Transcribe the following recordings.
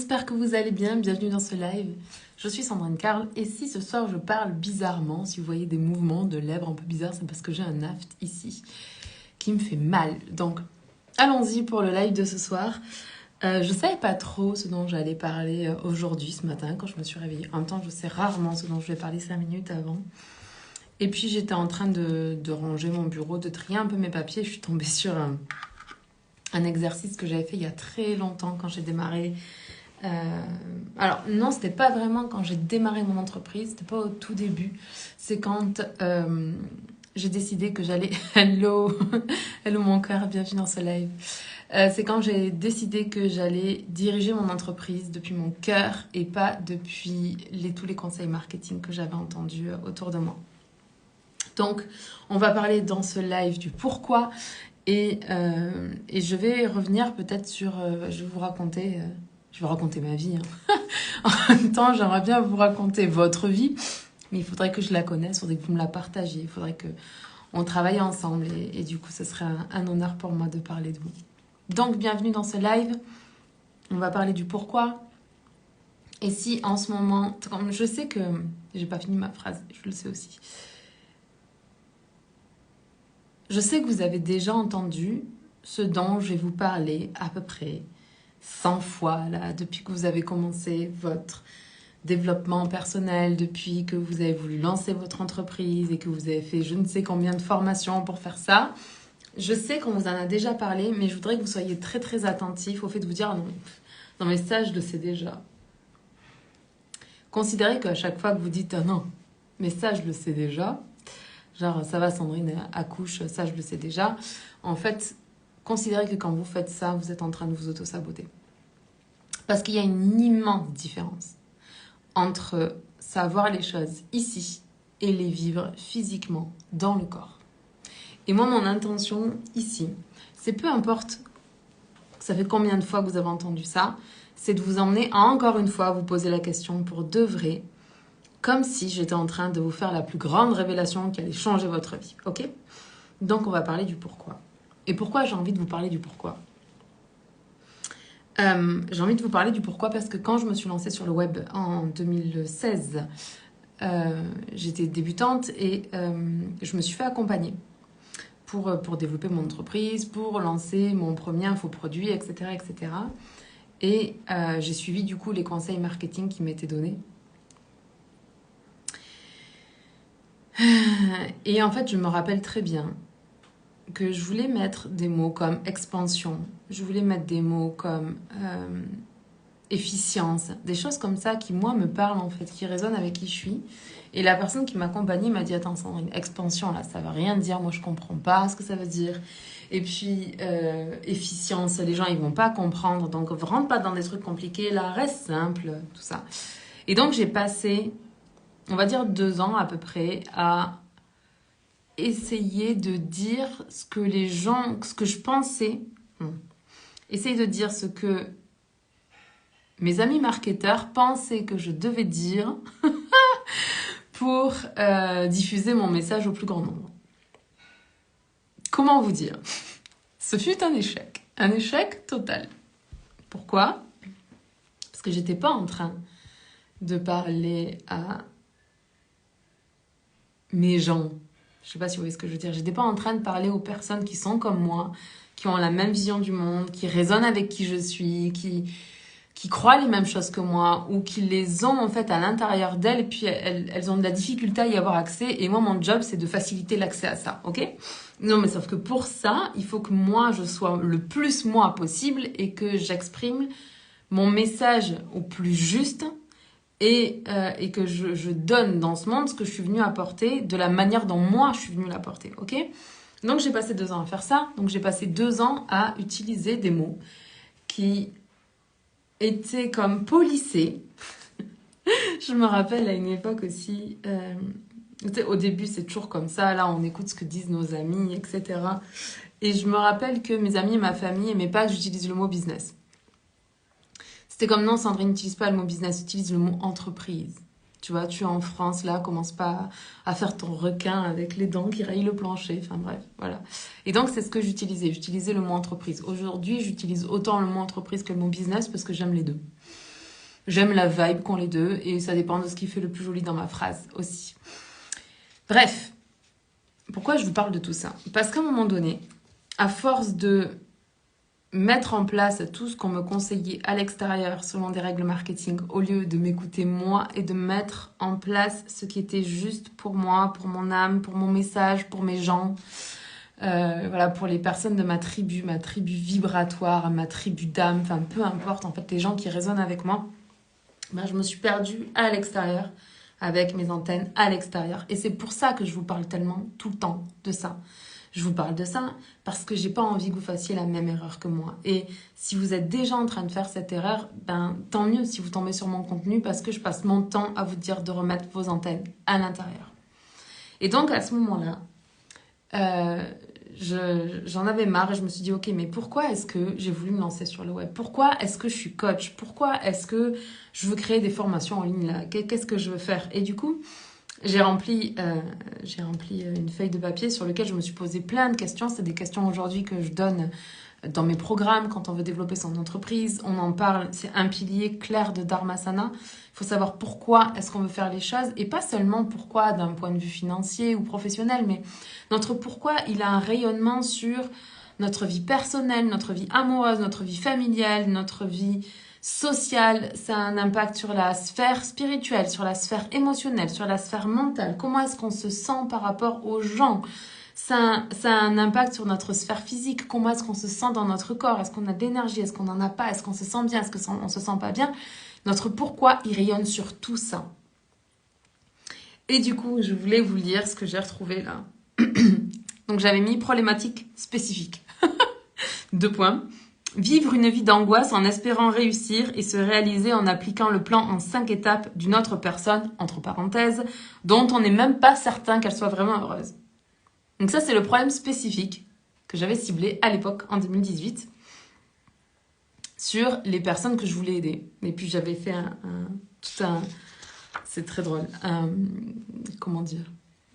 j'espère que vous allez bien, bienvenue dans ce live. Je suis Sandrine Carl et si ce soir je parle bizarrement, si vous voyez des mouvements de lèvres un peu bizarres, c'est parce que j'ai un aft ici qui me fait mal. Donc allons-y pour le live de ce soir. Je savais pas trop ce dont j'allais parler aujourd'hui, ce matin, quand je me suis réveillée. En même temps, je sais rarement ce dont je vais parler 5 minutes avant. Et puis j'étais en train de ranger mon bureau, de trier un peu mes papiers. Je suis tombée sur un exercice que j'avais fait il y a très longtemps quand j'ai démarré. Alors non, c'était pas vraiment quand j'ai démarré mon entreprise, c'était pas au tout début. C'est quand j'ai décidé que j'allais... Hello, hello mon cœur, bienvenue dans ce live. C'est quand j'ai décidé que j'allais diriger mon entreprise depuis mon cœur et pas depuis tous les conseils marketing que j'avais entendus autour de moi. Donc, on va parler dans ce live du pourquoi et je vais revenir peut-être sur... je vais vous raconter... je vais raconter ma vie. Hein. En même temps, j'aimerais bien vous raconter votre vie, mais il faudrait que je la connaisse, il faudrait que vous me la partagiez, il faudrait qu'on travaille ensemble et du coup, ce serait un honneur pour moi de parler de vous. Donc, bienvenue dans ce live. On va parler du pourquoi. Et si en ce moment, comme je sais que j'ai pas fini ma phrase, je le sais aussi. Je sais que vous avez déjà entendu ce dont je vais vous parler à peu près 100 fois là, depuis que vous avez commencé votre développement personnel, depuis que vous avez voulu lancer votre entreprise et que vous avez fait je ne sais combien de formations pour faire ça. Je sais qu'on vous en a déjà parlé, mais je voudrais que vous soyez très très attentifs au fait de vous dire non mais ça je le sais déjà. Considérez qu'à chaque fois que vous dites non, mais ça je le sais déjà, genre ça va Sandrine accouche, ça je le sais déjà, en fait considérez que quand vous faites ça, vous êtes en train de vous auto-saboter. Parce qu'il y a une immense différence entre savoir les choses ici et les vivre physiquement dans le corps. Et moi, mon intention ici, c'est peu importe, ça fait combien de fois que vous avez entendu ça, c'est de vous emmener à encore une fois vous poser la question pour de vrai, comme si j'étais en train de vous faire la plus grande révélation qui allait changer votre vie. Ok ? Donc, on va parler du pourquoi. Et pourquoi j'ai envie de vous parler du pourquoi ? J'ai envie de vous parler du pourquoi parce que quand je me suis lancée sur le web en 2016, j'étais débutante et je me suis fait accompagner pour développer mon entreprise, pour lancer mon premier infoproduit, etc. etc. Et j'ai suivi du coup les conseils marketing qui m'étaient donnés. Et en fait, je me rappelle très bien que je voulais mettre des mots comme expansion, je voulais mettre des mots comme efficience, des choses comme ça qui, moi, me parlent en fait, qui résonnent avec qui je suis. Et la personne qui m'accompagnait m'a dit « Attends, Sandrine, expansion, là, ça veut rien dire, moi, je comprends pas ce que ça veut dire. Et puis, efficience, les gens, ils vont pas comprendre, donc rentre pas dans des trucs compliqués, là, reste simple, tout ça. » Et donc, j'ai passé, on va dire 2 ans à peu près, à essayer de dire ce que les gens, ce que je pensais, essayer de dire ce que mes amis marketeurs pensaient que je devais dire pour diffuser mon message au plus grand nombre. Comment vous dire ? Ce fut un échec total. Pourquoi ? Parce que j'étais pas en train de parler à mes gens. Je sais pas si vous voyez ce que je veux dire. J'étais pas en train de parler aux personnes qui sont comme moi, qui ont la même vision du monde, qui résonnent avec qui je suis, qui croient les mêmes choses que moi ou qui les ont en fait à l'intérieur d'elles et puis elles ont de la difficulté à y avoir accès. Et moi, mon job, c'est de faciliter l'accès à ça, ok ? Non, mais sauf que pour ça, il faut que moi, je sois le plus moi possible et que j'exprime mon message au plus juste et que je donne dans ce monde ce que je suis venue apporter de la manière dont moi, je suis venue l'apporter, ok ? Donc, j'ai passé 2 ans à faire ça. Donc, j'ai passé 2 ans à utiliser des mots qui étaient comme polissés. Je me rappelle à une époque aussi... au début, c'est toujours comme ça. Là, on écoute ce que disent nos amis, etc. Et je me rappelle que mes amis et ma famille n'aimaient pas que j'utilise le mot business. C'était comme non, Sandrine, n'utilise pas le mot business, utilise le mot entreprise. Tu vois, tu es en France, là, commence pas à faire ton requin avec les dents qui rayent le plancher. Enfin bref, voilà. Et donc, c'est ce que j'utilisais. J'utilisais le mot entreprise. Aujourd'hui, j'utilise autant le mot entreprise que le mot business parce que j'aime les deux. J'aime la vibe qu'ont les deux et ça dépend de ce qui fait le plus joli dans ma phrase aussi. Bref, pourquoi je vous parle de tout ça? Parce qu'à un moment donné, à force de mettre en place tout ce qu'on me conseillait à l'extérieur selon des règles marketing, au lieu de m'écouter moi et de mettre en place ce qui était juste pour moi, pour mon âme, pour mon message, pour mes gens, voilà, pour les personnes de ma tribu vibratoire, ma tribu d'âme, enfin peu importe, en fait, les gens qui résonnent avec moi, ben, je me suis perdue à l'extérieur, avec mes antennes à l'extérieur. Et c'est pour ça que je vous parle tellement tout le temps de ça. Je vous parle de ça parce que j'ai pas envie que vous fassiez la même erreur que moi. Et si vous êtes déjà en train de faire cette erreur, ben tant mieux si vous tombez sur mon contenu parce que je passe mon temps à vous dire de remettre vos antennes à l'intérieur. Et donc à ce moment-là, j'en avais marre et je me suis dit ok, mais pourquoi est-ce que j'ai voulu me lancer sur le web? Pourquoi est-ce que je suis coach? Pourquoi est-ce que je veux créer des formations en ligne là? Qu'est-ce que je veux faire? Et du coup, j'ai rempli une feuille de papier sur laquelle je me suis posé plein de questions. C'est des questions aujourd'hui que je donne dans mes programmes quand on veut développer son entreprise. On en parle, c'est un pilier clair de Dharmasana. Il faut savoir pourquoi est-ce qu'on veut faire les choses et pas seulement pourquoi d'un point de vue financier ou professionnel, mais notre pourquoi, il a un rayonnement sur notre vie personnelle, notre vie amoureuse, notre vie familiale, notre vie sociale. Ça a un impact sur la sphère spirituelle, sur la sphère émotionnelle, sur la sphère mentale. Comment est-ce qu'on se sent par rapport aux gens? Ça a un impact sur notre sphère physique. Comment est-ce qu'on se sent dans notre corps? Est-ce qu'on a de l'énergie? Est-ce qu'on n'en a pas? Est-ce qu'on se sent bien? Est-ce qu'on se sent pas bien? Notre pourquoi, il rayonne sur tout ça. Et du coup, je voulais vous lire ce que j'ai retrouvé là. Donc j'avais mis problématique spécifique. 2 points. Vivre une vie d'angoisse en espérant réussir et se réaliser en appliquant le plan en 5 étapes d'une autre personne, entre parenthèses, dont on n'est même pas certain qu'elle soit vraiment heureuse. Donc ça, c'est le problème spécifique que j'avais ciblé à l'époque, en 2018, sur les personnes que je voulais aider. Et puis j'avais fait c'est très drôle, comment dire,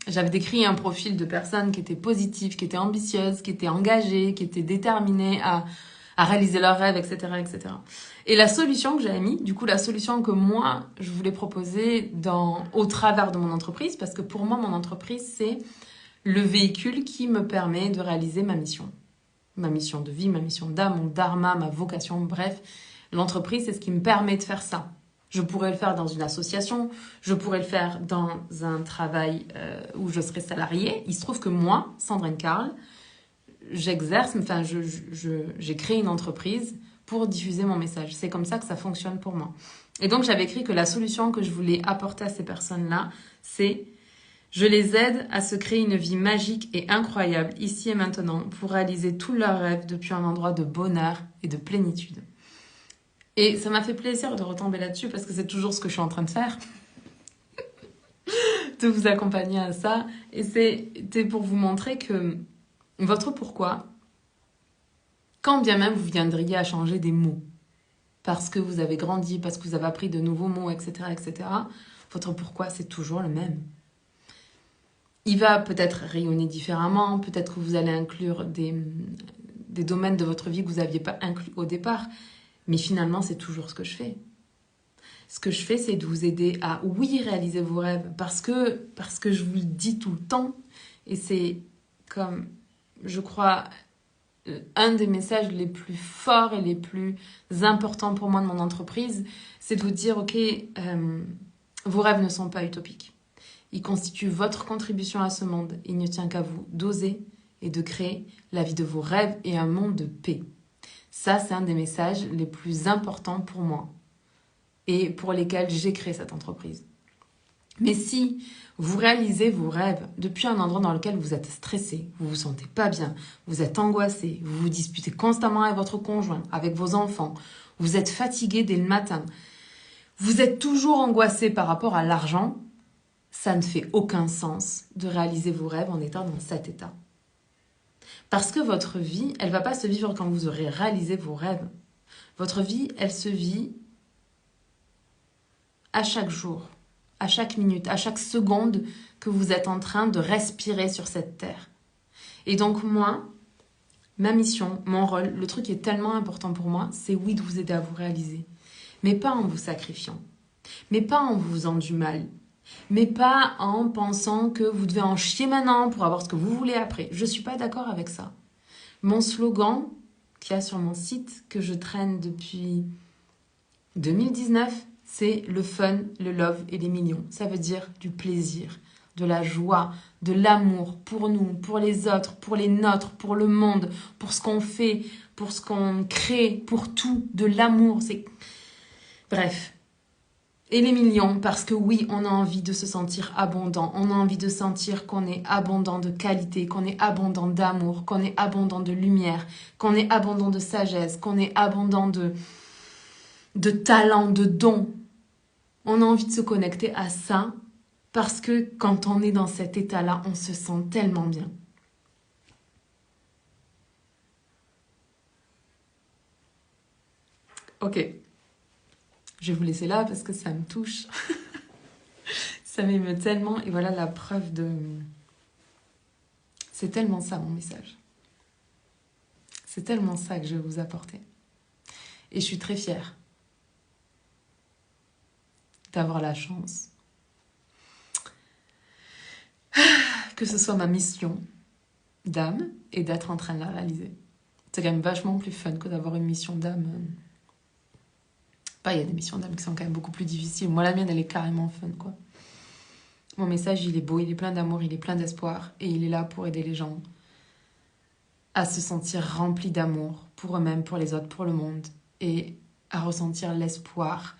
j'avais décrit un profil de personnes qui étaient positives, qui étaient ambitieuses, qui étaient engagées, qui étaient déterminées à réaliser leurs rêves, etc., etc. Et la solution que j'avais mis, du coup, la solution que moi, je voulais proposer au travers de mon entreprise, parce que pour moi, mon entreprise, c'est le véhicule qui me permet de réaliser ma mission. Ma mission de vie, ma mission d'âme, mon dharma, ma vocation, bref. L'entreprise, c'est ce qui me permet de faire ça. Je pourrais le faire dans une association, je pourrais le faire dans un travail où je serais salariée. Il se trouve que moi, Sandrine Carl, j'exerce, enfin, j'ai créé une entreprise pour diffuser mon message. C'est comme ça que ça fonctionne pour moi. Et donc, j'avais écrit que la solution que je voulais apporter à ces personnes-là, c'est je les aide à se créer une vie magique et incroyable, ici et maintenant, pour réaliser tous leurs rêves depuis un endroit de bonheur et de plénitude. Et ça m'a fait plaisir de retomber là-dessus parce que c'est toujours ce que je suis en train de faire. De vous accompagner à ça. Et c'était pour vous montrer que votre pourquoi, quand bien même vous viendriez à changer des mots, parce que vous avez grandi, parce que vous avez appris de nouveaux mots, etc., etc., votre pourquoi, c'est toujours le même. Il va peut-être rayonner différemment, peut-être que vous allez inclure des domaines de votre vie que vous n'aviez pas inclus au départ, mais finalement, c'est toujours ce que je fais. Ce que je fais, c'est de vous aider à, oui, réaliser vos rêves, parce que je vous le dis tout le temps, et c'est comme, je crois, un des messages les plus forts et les plus importants pour moi de mon entreprise, c'est de vous dire, ok, vos rêves ne sont pas utopiques. Ils constituent votre contribution à ce monde. Il ne tient qu'à vous d'oser et de créer la vie de vos rêves et un monde de paix. Ça, c'est un des messages les plus importants pour moi et pour lesquels j'ai créé cette entreprise. Mais si vous réalisez vos rêves depuis un endroit dans lequel vous êtes stressé, vous vous sentez pas bien, vous êtes angoissé, vous vous disputez constamment avec votre conjoint, avec vos enfants, vous êtes fatigué dès le matin, vous êtes toujours angoissé par rapport à l'argent, ça ne fait aucun sens de réaliser vos rêves en étant dans cet état. Parce que votre vie, elle ne va pas se vivre quand vous aurez réalisé vos rêves. Votre vie, elle se vit à chaque jour, à chaque minute, à chaque seconde que vous êtes en train de respirer sur cette terre. Et donc moi, ma mission, mon rôle, le truc qui est tellement important pour moi, c'est oui de vous aider à vous réaliser. mais pas en vous sacrifiant, mais pas en vous faisant du mal, mais pas en pensant que vous devez en chier maintenant pour avoir ce que vous voulez après. Je ne suis pas d'accord avec ça. Mon slogan qu'il y a sur mon site, que je traîne depuis 2019, c'est le fun, le love et les millions. Ça veut dire du plaisir, de la joie, de l'amour pour nous, pour les autres, pour les nôtres, pour le monde, pour ce qu'on fait, pour ce qu'on crée, pour tout, de l'amour. Bref. Et les millions, parce que oui, on a envie de se sentir abondant, on a envie de sentir qu'on est abondant de qualité, qu'on est abondant d'amour, qu'on est abondant de lumière, qu'on est abondant de sagesse, qu'on est abondant de talent, de dons. On a envie de se connecter à ça, parce que quand on est dans cet état-là, on se sent tellement bien. Ok. Je vais vous laisser là parce que ça me touche. Ça m'émeut tellement. Et voilà la preuve de... C'est tellement ça mon message. C'est tellement ça que je vais vous apporter. Et je suis très fière d'avoir la chance que ce soit ma mission d'âme et d'être en train de la réaliser. C'est quand même vachement plus fun que d'avoir une mission d'âme. Il y a des missions d'âme qui sont quand même beaucoup plus difficiles. Moi, la mienne, elle est carrément fun, quoi. Mon message, il est beau, il est plein d'amour, il est plein d'espoir. Et il est là pour aider les gens à se sentir remplis d'amour pour eux-mêmes, pour les autres, pour le monde. Et à ressentir l'espoir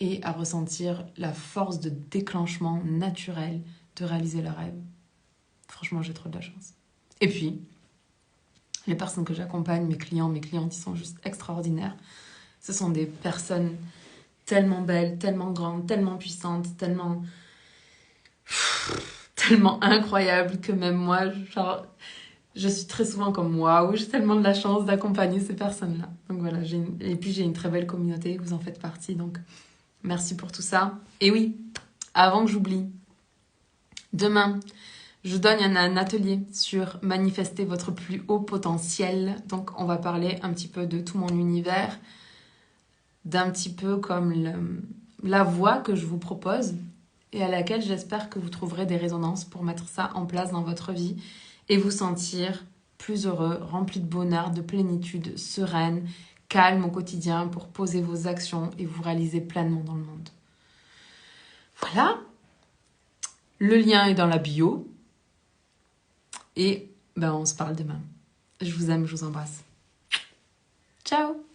et à ressentir la force de déclenchement naturel de réaliser leurs rêves. Franchement, j'ai trop de la chance. Et puis, les personnes que j'accompagne, mes clientes, ils sont juste extraordinaires. Ce sont des personnes tellement belles, tellement grandes, tellement puissantes, tellement incroyables que même moi, genre, je suis très souvent comme waouh, j'ai tellement de la chance d'accompagner ces personnes-là. Donc voilà, et puis j'ai une très belle communauté, vous en faites partie, donc merci pour tout ça. Et oui, avant que j'oublie, demain, je donne un atelier sur manifester votre plus haut potentiel. Donc on va parler un petit peu de tout mon univers, d'un petit peu comme la voie que je vous propose et à laquelle j'espère que vous trouverez des résonances pour mettre ça en place dans votre vie et vous sentir plus heureux, rempli de bonheur, de plénitude, sereine, calme au quotidien pour poser vos actions et vous réaliser pleinement dans le monde. Voilà, le lien est dans la bio et on se parle demain. Je vous aime, je vous embrasse. Ciao!